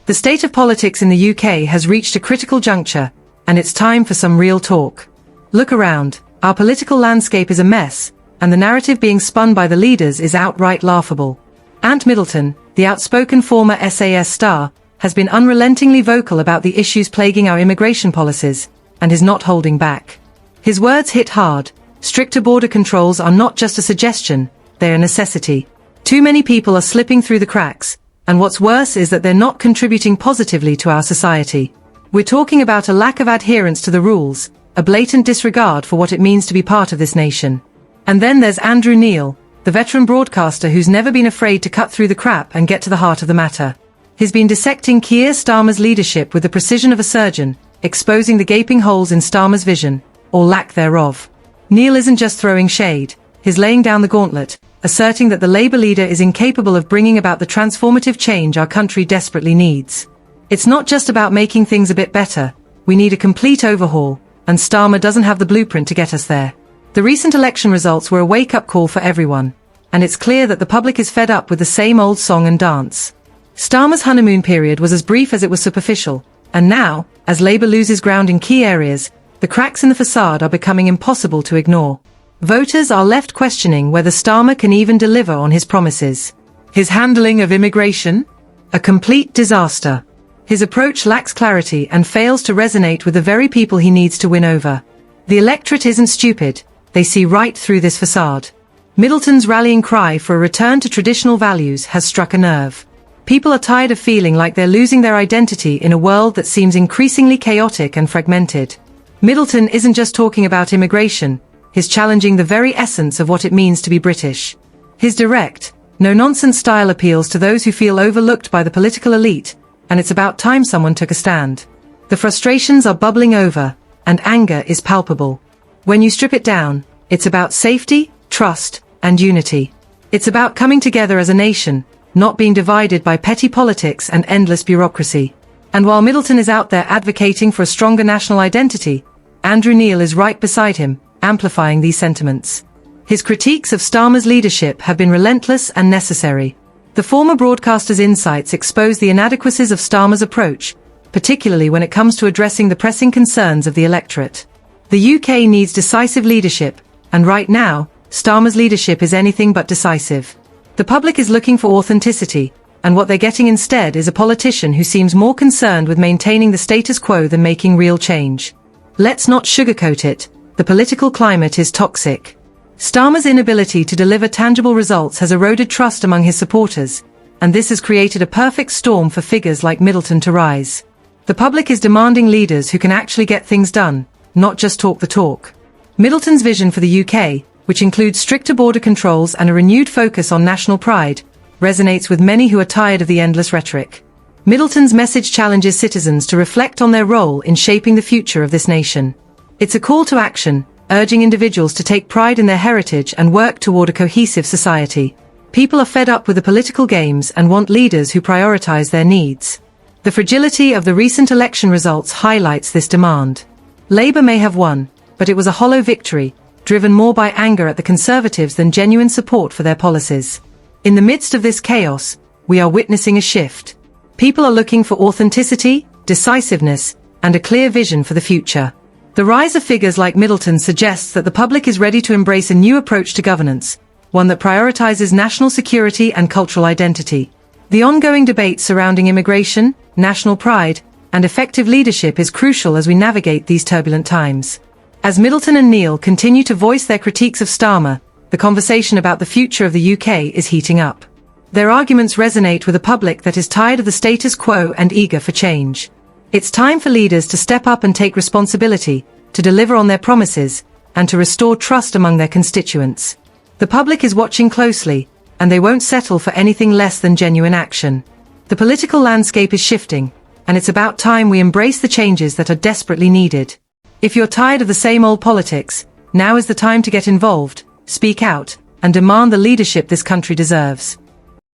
The state of politics in the UK has reached a critical juncture, and it's time for some real talk. Look around, our political landscape is a mess, and the narrative being spun by the leaders is outright laughable. Ant Middleton, the outspoken former SAS star, has been unrelentingly vocal about the issues plaguing our immigration policies, and is not holding back. His words hit hard. Stricter border controls are not just a suggestion, they're a necessity. Too many people are slipping through the cracks, and what's worse is that they're not contributing positively to our society. We're talking about a lack of adherence to the rules, a blatant disregard for what it means to be part of this nation. And then there's Andrew Neil, the veteran broadcaster who's never been afraid to cut through the crap and get to the heart of the matter. He's been dissecting Keir Starmer's leadership with the precision of a surgeon, exposing the gaping holes in Starmer's vision, or lack thereof. Neil isn't just throwing shade, he's laying down the gauntlet, asserting that the Labour leader is incapable of bringing about the transformative change our country desperately needs. It's not just about making things a bit better, we need a complete overhaul, and Starmer doesn't have the blueprint to get us there. The recent election results were a wake-up call for everyone, and it's clear that the public is fed up with the same old song and dance. Starmer's honeymoon period was as brief as it was superficial, and now, as Labour loses ground in key areas, the cracks in the facade are becoming impossible to ignore. Voters are left questioning whether Starmer can even deliver on his promises. His handling of immigration? A complete disaster. His approach lacks clarity and fails to resonate with the very people he needs to win over. The electorate isn't stupid, they see right through this facade. Middleton's rallying cry for a return to traditional values has struck a nerve. People are tired of feeling like they're losing their identity in a world that seems increasingly chaotic and fragmented. Middleton isn't just talking about immigration, he's challenging the very essence of what it means to be British. His direct, no-nonsense style appeals to those who feel overlooked by the political elite, and it's about time someone took a stand. The frustrations are bubbling over, and anger is palpable. When you strip it down, it's about safety, trust, and unity. It's about coming together as a nation, not being divided by petty politics and endless bureaucracy. And while Middleton is out there advocating for a stronger national identity, Andrew Neil is right beside him, amplifying these sentiments. His critiques of Starmer's leadership have been relentless and necessary. The former broadcaster's insights expose the inadequacies of Starmer's approach, particularly when it comes to addressing the pressing concerns of the electorate. The UK needs decisive leadership, and right now, Starmer's leadership is anything but decisive. The public is looking for authenticity, and what they're getting instead is a politician who seems more concerned with maintaining the status quo than making real change. Let's not sugarcoat it, the political climate is toxic. Starmer's inability to deliver tangible results has eroded trust among his supporters, and this has created a perfect storm for figures like Middleton to rise. The public is demanding leaders who can actually get things done, not just talk the talk. Middleton's vision for the UK, which includes stricter border controls and a renewed focus on national pride, resonates with many who are tired of the endless rhetoric. Middleton's message challenges citizens to reflect on their role in shaping the future of this nation. It's a call to action, urging individuals to take pride in their heritage and work toward a cohesive society. People are fed up with the political games and want leaders who prioritize their needs. The fragility of the recent election results highlights this demand. Labour may have won, but it was a hollow victory, driven more by anger at the Conservatives than genuine support for their policies. In the midst of this chaos, we are witnessing a shift. People are looking for authenticity, decisiveness, and a clear vision for the future. The rise of figures like Middleton suggests that the public is ready to embrace a new approach to governance, one that prioritizes national security and cultural identity. The ongoing debate surrounding immigration, national pride, and effective leadership is crucial as we navigate these turbulent times. As Middleton and Neil continue to voice their critiques of Starmer, the conversation about the future of the UK is heating up. Their arguments resonate with a public that is tired of the status quo and eager for change. It's time for leaders to step up and take responsibility, to deliver on their promises, and to restore trust among their constituents. The public is watching closely, and they won't settle for anything less than genuine action. The political landscape is shifting, and it's about time we embrace the changes that are desperately needed. If you're tired of the same old politics, now is the time to get involved, speak out, and demand the leadership this country deserves.